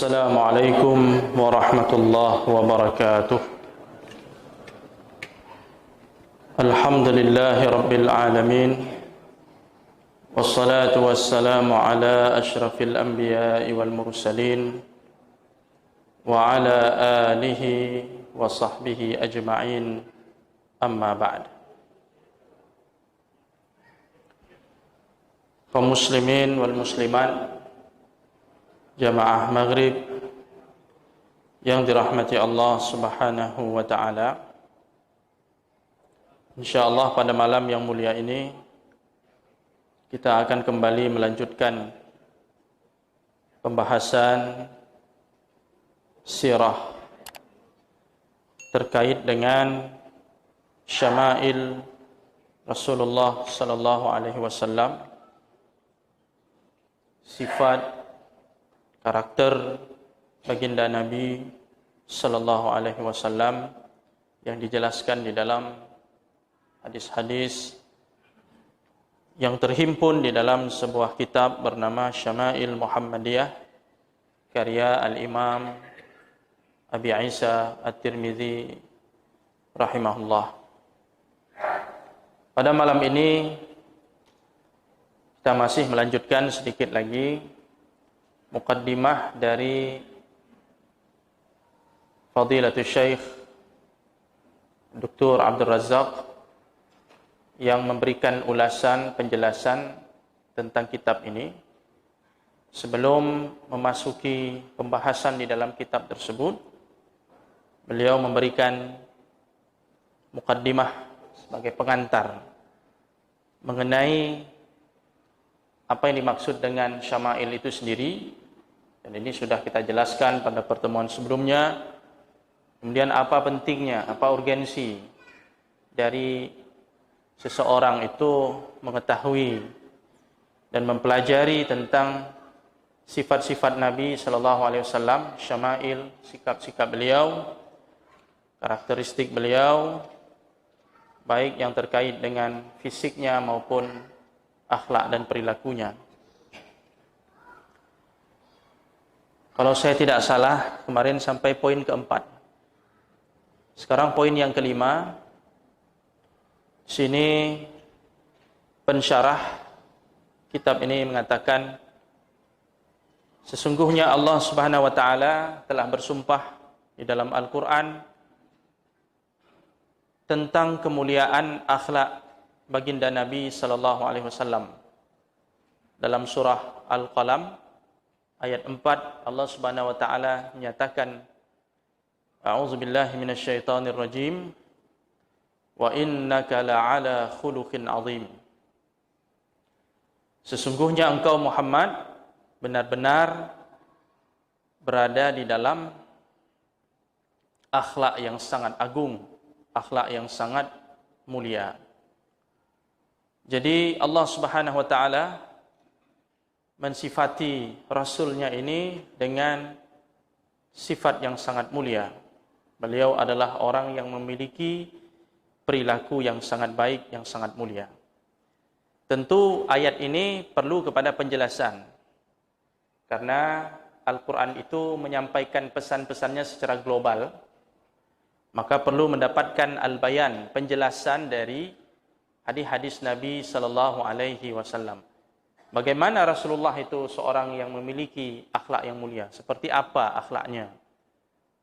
السلام عليكم ورحمة الله وبركاته. الحمد لله رب العالمين، والصلاة والسلام على أشرف الأنبياء والمرسلين وعلى آله وصحبه أجمعين، أما بعد. Kaum muslimin wal muslimat, jamaah maghrib yang dirahmati Allah subhanahu wa ta'ala, insyaallah pada malam yang mulia ini kita akan kembali melanjutkan pembahasan sirah terkait dengan syama'il Rasulullah sallallahu alaihi wasallam, sifat karakter baginda Nabi sallallahu alaihi wasallam yang dijelaskan di dalam hadis-hadis yang terhimpun di dalam sebuah kitab bernama Syama'il Muhammadiyah karya Al-Imam Abi Isa At-Tirmidzi rahimahullah. Pada malam ini kita masih melanjutkan sedikit lagi muqaddimah dari Fadilatul Syekh Dr. Abdul Razak yang memberikan ulasan penjelasan tentang kitab ini. Sebelum memasuki pembahasan di dalam kitab tersebut, beliau memberikan muqaddimah sebagai pengantar mengenai apa yang dimaksud dengan syama'il itu sendiri, dan ini sudah kita jelaskan pada pertemuan sebelumnya. Kemudian apa pentingnya, apa urgensi dari seseorang itu mengetahui dan mempelajari tentang sifat-sifat Nabi sallallahu alaihi wasallam, syama'il, sikap-sikap beliau, karakteristik beliau, baik yang terkait dengan fisiknya maupun akhlak dan perilakunya. Kalau saya tidak salah, kemarin sampai poin keempat. Sekarang poin yang kelima. Sini pensyarah kitab ini mengatakan, sesungguhnya Allah Subhanahu wa taala telah bersumpah di dalam Al-Qur'an tentang kemuliaan akhlak baginda Nabi sallallahu alaihi wasallam. Dalam surah Al-Qalam ayat 4, Allah Subhanahu wa taala menyatakan, a'udzubillahi minasyaitonir rajim, wa innaka la'ala khuluqin 'azim. Sesungguhnya engkau Muhammad benar-benar berada di dalam akhlak yang sangat agung, akhlak yang sangat mulia. Jadi Allah Subhanahu wa taala mensifati rasulnya ini dengan sifat yang sangat mulia. Beliau adalah orang yang memiliki perilaku yang sangat baik, yang sangat mulia. Tentu ayat ini perlu kepada penjelasan, karena Al-Quran itu menyampaikan pesan-pesannya secara global, maka perlu mendapatkan al-bayan, penjelasan dari hadis-hadis Nabi sallallahu alaihi wasallam. Bagaimana Rasulullah itu seorang yang memiliki akhlak yang mulia? Seperti apa akhlaknya?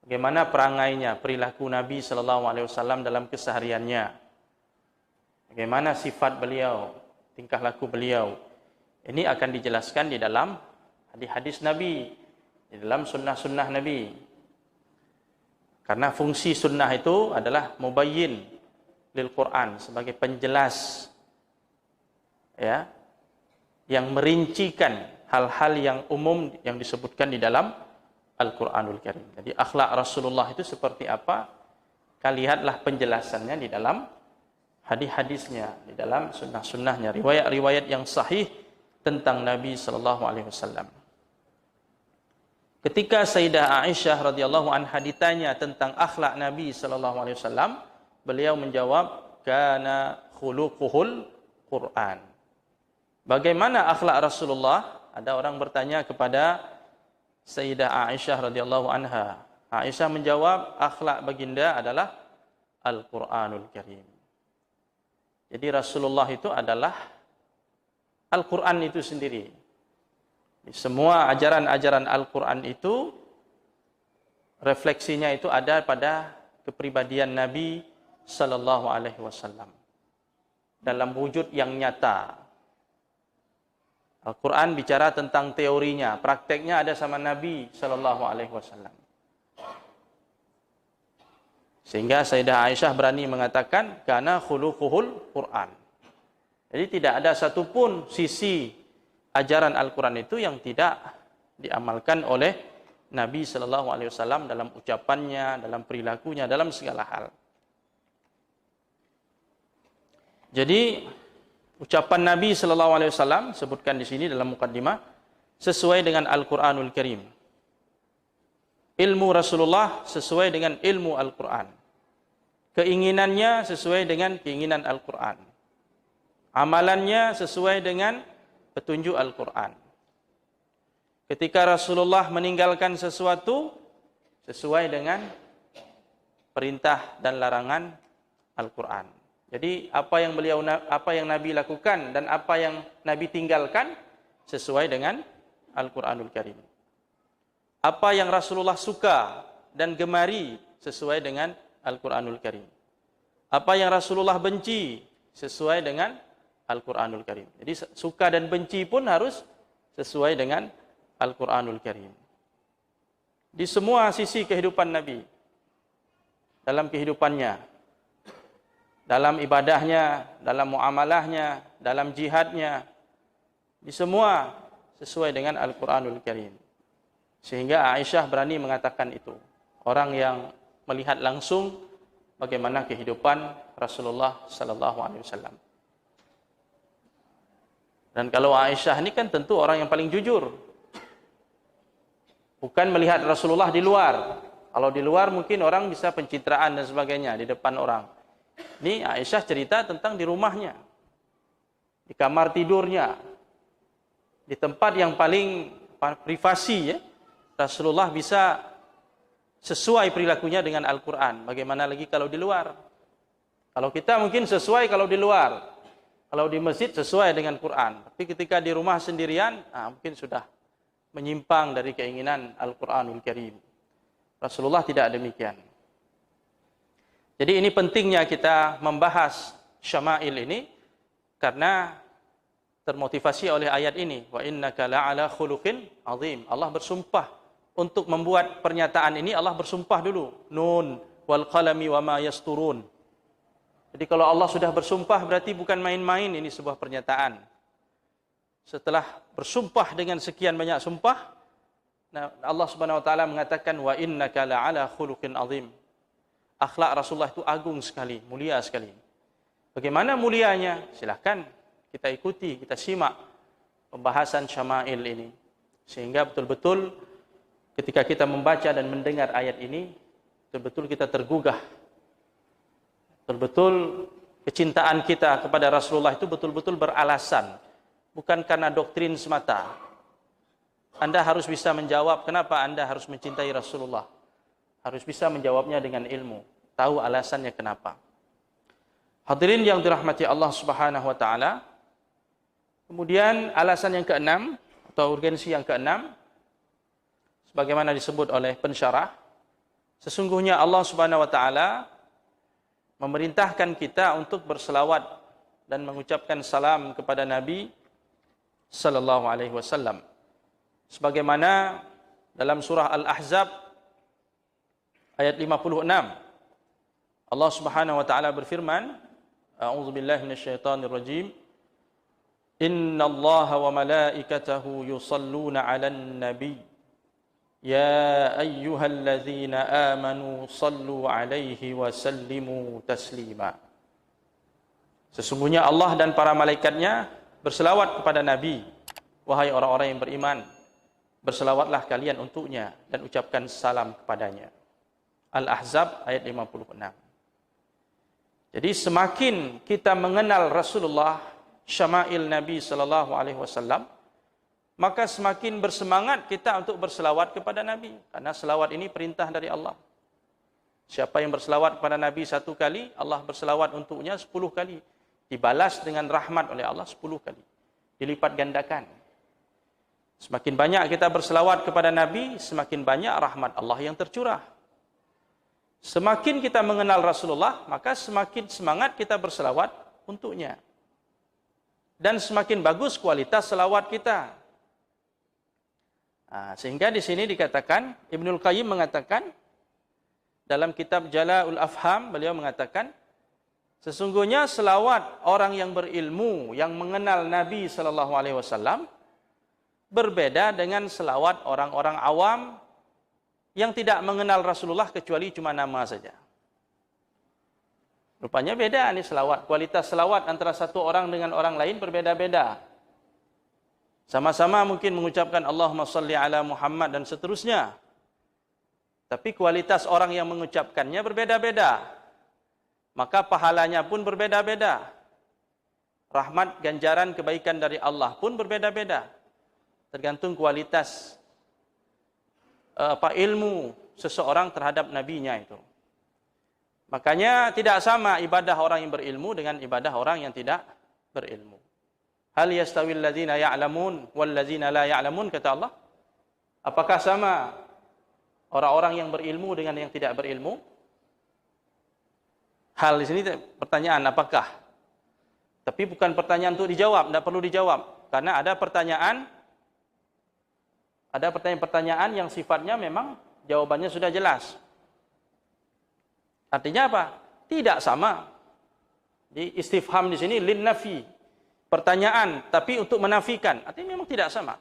Bagaimana perangainya, perilaku Nabi sallallahu alaihi wasallam dalam kesehariannya? Bagaimana sifat beliau, tingkah laku beliau? Ini akan dijelaskan di dalam hadis-hadis Nabi, di dalam sunnah-sunnah Nabi. Karena fungsi sunnah itu adalah mubayyin lil Quran, sebagai penjelas, ya, yang merincikan hal-hal yang umum yang disebutkan di dalam Al-Quranul Karim. Jadi akhlak Rasulullah itu seperti apa? Lihatlah penjelasannya di dalam hadis-hadisnya, di dalam sunnah-sunnahnya, riwayat-riwayat yang sahih tentang Nabi sallallahu alaihi wasallam. Ketika Sayyidah Aisyah radhiyallahu anha ditanya tentang akhlak Nabi sallallahu alaihi wasallam, beliau menjawab, kana khuluquhul Quran. Bagaimana akhlak Rasulullah? Ada orang bertanya kepada Sayyidah Aisyah radhiyallahu anha. Aisyah menjawab, akhlak baginda adalah Al-Quranul Karim. Jadi Rasulullah itu adalah Al-Quran itu sendiri. Semua ajaran-ajaran Al-Quran itu refleksinya itu ada pada kepribadian Nabi sallallahu alaihi wasallam dalam wujud yang nyata. Al-Quran bicara tentang teorinya, prakteknya ada sama Nabi sallallahu alaihi wasallam. Sehingga Sayyidah Aisyah berani mengatakan kana khuluquhul Quran. Jadi tidak ada satupun sisi ajaran Al-Quran itu yang tidak diamalkan oleh Nabi sallallahu alaihi wasallam dalam ucapannya, dalam perilakunya, dalam segala hal. Jadi ucapan Nabi sallallahu alaihi wasallam sebutkan di sini dalam mukaddimah sesuai dengan Al-Qur'anul Karim. Ilmu Rasulullah sesuai dengan ilmu Al-Qur'an. Keinginannya sesuai dengan keinginan Al-Qur'an. Amalannya sesuai dengan petunjuk Al-Qur'an. Ketika Rasulullah meninggalkan sesuatu sesuai dengan perintah dan larangan Al-Qur'an. Jadi apa yang Nabi lakukan dan apa yang Nabi tinggalkan sesuai dengan Al-Qur'anul Karim. Apa yang Rasulullah suka dan gemari sesuai dengan Al-Qur'anul Karim. Apa yang Rasulullah benci sesuai dengan Al-Qur'anul Karim. Jadi suka dan benci pun harus sesuai dengan Al-Qur'anul Karim. Di semua sisi kehidupan Nabi, dalam kehidupannya, dalam ibadahnya, dalam muamalahnya, dalam jihadnya, di semua sesuai dengan Al-Qur'anul Karim. Sehingga Aisyah berani mengatakan itu. Orang yang melihat langsung bagaimana kehidupan Rasulullah sallallahu alaihi wasallam. Dan kalau Aisyah ini kan tentu orang yang paling jujur. Bukan melihat Rasulullah di luar. Kalau di luar mungkin orang bisa pencitraan dan sebagainya di depan orang. Ini Aisyah cerita tentang di rumahnya, di kamar tidurnya, di tempat yang paling privasi ya. Rasulullah bisa sesuai perilakunya dengan Al-Quran. Bagaimana lagi kalau di luar? Kalau kita mungkin sesuai kalau di luar. Kalau di masjid sesuai dengan Quran. Tapi ketika di rumah sendirian, mungkin sudah menyimpang dari keinginan Al-Quranul Karim. Rasulullah tidak demikian. Jadi ini pentingnya kita membahas syama'il ini karena termotivasi oleh ayat ini. Wa innaka la'ala khuluqin azim. Allah bersumpah untuk membuat pernyataan ini. Allah bersumpah dulu. Nun wal qalami wa ma yasturun. Jadi kalau Allah sudah bersumpah berarti bukan main-main ini sebuah pernyataan. Setelah bersumpah dengan sekian banyak sumpah, Allah Subhanahu wa taala mengatakan wa innaka la'ala khuluqin azim. Akhlak Rasulullah itu agung sekali, mulia sekali. Bagaimana mulianya? Silakan kita ikuti, kita simak pembahasan syama'il ini. Sehingga betul-betul ketika kita membaca dan mendengar ayat ini, betul-betul kita tergugah. Betul-betul kecintaan kita kepada Rasulullah itu betul-betul beralasan. Bukan karena doktrin semata. Anda harus bisa menjawab kenapa Anda harus mencintai Rasulullah. Harus bisa menjawabnya dengan ilmu. Tahu alasannya kenapa. Hadirin yang dirahmati Allah Subhanahu wa taala. Kemudian alasan yang keenam atau urgensi yang keenam sebagaimana disebut oleh pensyarah, sesungguhnya Allah Subhanahu wa taala memerintahkan kita untuk berselawat dan mengucapkan salam kepada Nabi sallallahu alaihi wasallam. Sebagaimana dalam surah Al-Ahzab ayat 56 Allah Subhanahu wa taala berfirman, a'udzubillahi minasyaitonir rajim. Innallaha wa malaikatahu yusalluna 'alan nabiy. Ya ayyuhalladzina amanu sallu 'alaihi wa sallimu taslima. Sesungguhnya Allah dan para malaikatnya berselawat kepada Nabi. Wahai orang-orang yang beriman, berselawatlah kalian untuknya dan ucapkan salam kepadanya. Al-Ahzab ayat 56. Jadi semakin kita mengenal Rasulullah, syama'il Nabi sallallahu alaihi wasallam, maka semakin bersemangat kita untuk berselawat kepada Nabi. Karena selawat ini perintah dari Allah. Siapa yang berselawat kepada Nabi 1 kali, Allah berselawat untuknya 10 kali. Dibalas dengan rahmat oleh Allah 10 kali. Dilipat gandakan. Semakin banyak kita berselawat kepada Nabi, semakin banyak rahmat Allah yang tercurah. Semakin kita mengenal Rasulullah, maka semakin semangat kita berselawat untuknya. Dan semakin bagus kualitas selawat kita. Sehingga di sini dikatakan, Ibnul Qayyim mengatakan, dalam kitab Jala'ul Afham, beliau mengatakan, sesungguhnya selawat orang yang berilmu, yang mengenal Nabi SAW, berbeda dengan selawat orang-orang awam, yang tidak mengenal Rasulullah kecuali cuma nama saja. Rupanya beda nih selawat. Kualitas selawat antara satu orang dengan orang lain berbeda-beda. Sama-sama mungkin mengucapkan Allahumma salli ala Muhammad dan seterusnya. Tapi kualitas orang yang mengucapkannya berbeda-beda. Maka pahalanya pun berbeda-beda. Rahmat, ganjaran, kebaikan dari Allah pun berbeda-beda. Tergantung kualitas ilmu seseorang terhadap nabinya itu. Makanya tidak sama ibadah orang yang berilmu dengan ibadah orang yang tidak berilmu. Hal yastawil ladzina ya'lamun wal ladzina la ya'lamun, kata Allah. Apakah sama orang-orang yang berilmu dengan yang tidak berilmu? Hal di sini pertanyaan apakah? Tapi bukan pertanyaan untuk dijawab, tidak perlu dijawab. Karena ada pertanyaan-pertanyaan yang sifatnya memang jawabannya sudah jelas. Artinya apa? Tidak sama. Di istifham di sini lin nafi. Pertanyaan tapi untuk menafikan. Artinya memang tidak sama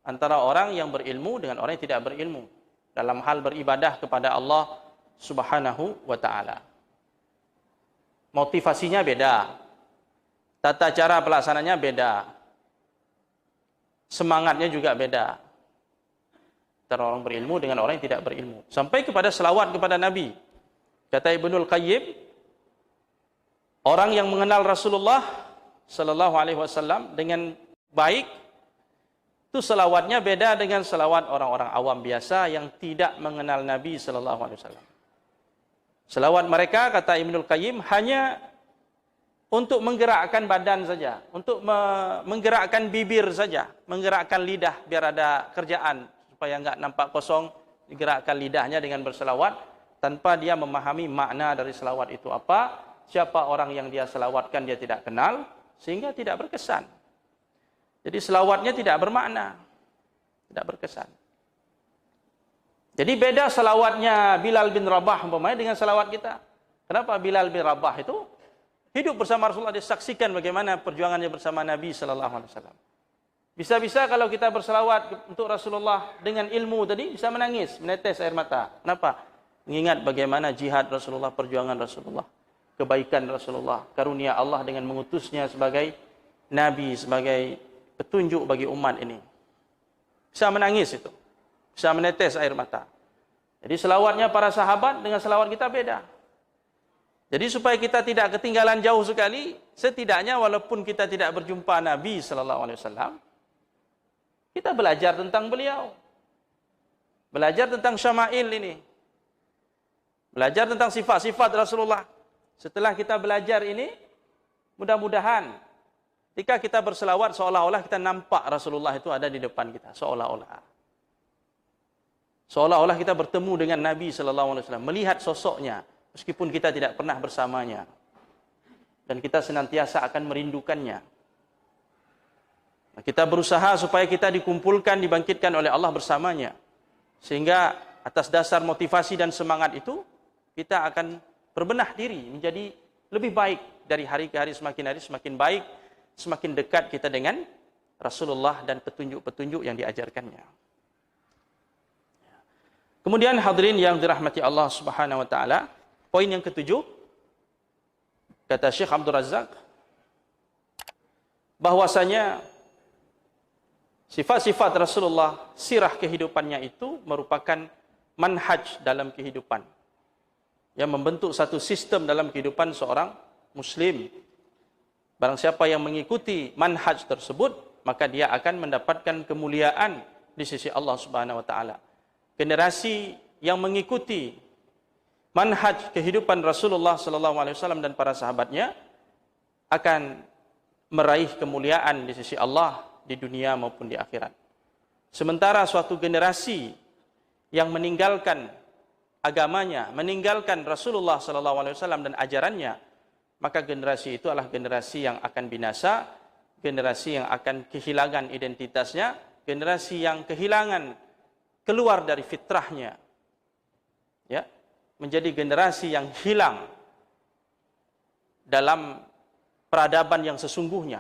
antara orang yang berilmu dengan orang yang tidak berilmu dalam hal beribadah kepada Allah Subhanahu wa taala. Motivasinya beda. Tata cara pelaksananya beda. Semangatnya juga beda. Antara orang berilmu dengan orang yang tidak berilmu. Sampai kepada selawat kepada Nabi. Kata Ibnul Qayyim, orang yang mengenal Rasulullah sallallahu alaihi wasallam dengan baik, itu selawatnya beda dengan selawat orang-orang awam biasa yang tidak mengenal Nabi sallallahu alaihi wasallam. Selawat mereka, kata Ibnul Qayyim, hanya untuk menggerakkan badan saja, untuk menggerakkan bibir saja, menggerakkan lidah biar ada kerjaan supaya enggak nampak kosong, digerakkan lidahnya dengan berselawat tanpa dia memahami makna dari selawat itu apa, siapa orang yang dia selawatkan dia tidak kenal, sehingga tidak berkesan. Jadi selawatnya tidak bermakna, tidak berkesan. Jadi beda selawatnya Bilal bin Rabah umpamanya dengan selawat kita. Kenapa Bilal bin Rabah itu hidup bersama Rasulullah, dia saksikan bagaimana perjuangannya bersama Nabi sallallahu alaihi wasallam. Bisa-bisa kalau kita berselawat untuk Rasulullah dengan ilmu tadi bisa menangis, menetes air mata. Kenapa? Mengingat bagaimana jihad Rasulullah, perjuangan Rasulullah, kebaikan Rasulullah, karunia Allah dengan mengutusnya sebagai Nabi, sebagai petunjuk bagi umat ini. Bisa menangis itu. Bisa menetes air mata. Jadi selawatnya para sahabat dengan selawat kita beda. Jadi supaya kita tidak ketinggalan jauh sekali, setidaknya walaupun kita tidak berjumpa Nabi SAW, kita belajar tentang beliau. Belajar tentang syama'il ini. Belajar tentang sifat-sifat Rasulullah. Setelah kita belajar ini, mudah-mudahan ketika kita berselawat seolah-olah kita nampak Rasulullah itu ada di depan kita, seolah-olah. Seolah-olah kita bertemu dengan Nabi SAW, melihat sosoknya, meskipun kita tidak pernah bersamanya. Dan kita senantiasa akan merindukannya. Nah, kita berusaha supaya kita dikumpulkan, dibangkitkan oleh Allah bersamanya. Sehingga atas dasar motivasi dan semangat itu, kita akan berbenah diri menjadi lebih baik dari hari ke hari, semakin baik, semakin dekat kita dengan Rasulullah dan petunjuk-petunjuk yang diajarkannya. Kemudian hadirin yang dirahmati Allah Subhanahu wa taala, poin yang ketujuh, kata Syekh Abdul Razak, bahwasanya sifat-sifat Rasulullah, sirah kehidupannya itu merupakan manhaj dalam kehidupan, yang membentuk satu sistem dalam kehidupan seorang muslim. Barang siapa yang mengikuti manhaj tersebut, maka dia akan mendapatkan kemuliaan di sisi Allah Subhanahu wa taala. Generasi yang mengikuti manhaj kehidupan Rasulullah sallallahu alaihi wasallam dan para sahabatnya akan meraih kemuliaan di sisi Allah di dunia maupun di akhirat. Sementara suatu generasi yang meninggalkan agamanya, meninggalkan Rasulullah sallallahu alaihi wasallam dan ajarannya, maka generasi itu adalah generasi yang akan binasa, generasi yang akan kehilangan identitasnya, generasi yang kehilangan keluar dari fitrahnya. Ya, menjadi generasi yang hilang dalam peradaban yang sesungguhnya.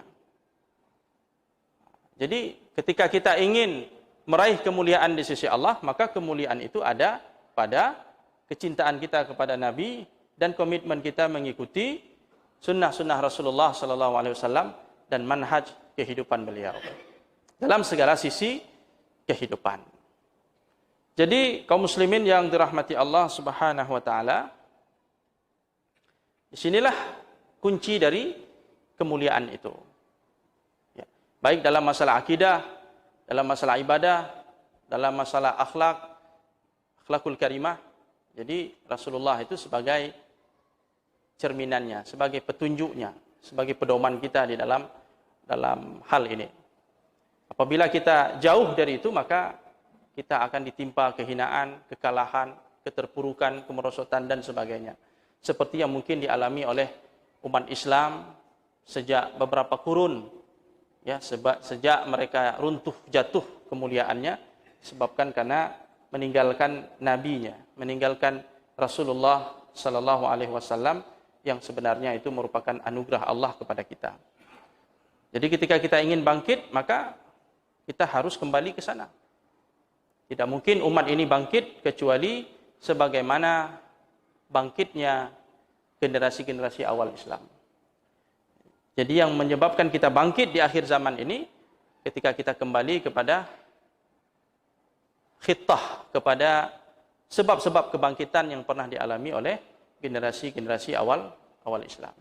Jadi ketika kita ingin meraih kemuliaan di sisi Allah, maka kemuliaan itu ada pada kecintaan kita kepada Nabi dan komitmen kita mengikuti sunnah-sunnah Rasulullah sallallahu alaihi wasallam dan manhaj kehidupan beliau dalam segala sisi kehidupan. Jadi kaum muslimin yang dirahmati Allah Subhanahu wa taala, disinilah kunci dari kemuliaan itu. Ya. Baik dalam masalah akidah, dalam masalah ibadah, dalam masalah akhlakul karimah. Jadi Rasulullah itu sebagai cerminannya, sebagai petunjuknya, sebagai pedoman kita di dalam hal ini. Apabila kita jauh dari itu, maka kita akan ditimpa kehinaan, kekalahan, keterpurukan, kemerosotan dan sebagainya. Seperti yang mungkin dialami oleh umat Islam sejak beberapa kurun, ya, sejak mereka runtuh jatuh kemuliaannya sebabkan karena meninggalkan nabinya, meninggalkan Rasulullah sallallahu alaihi wasallam yang sebenarnya itu merupakan anugerah Allah kepada kita. Jadi ketika kita ingin bangkit, maka kita harus kembali ke sana. Tidak mungkin umat ini bangkit kecuali sebagaimana bangkitnya generasi-generasi awal Islam. Jadi yang menyebabkan kita bangkit di akhir zaman ini ketika kita kembali kepada khittah, kepada sebab-sebab kebangkitan yang pernah dialami oleh generasi-generasi awal Islam.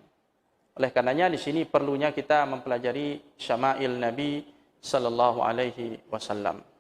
Oleh karenanya di sini perlunya kita mempelajari syama'il Nabi sallallahu alaihi wasallam.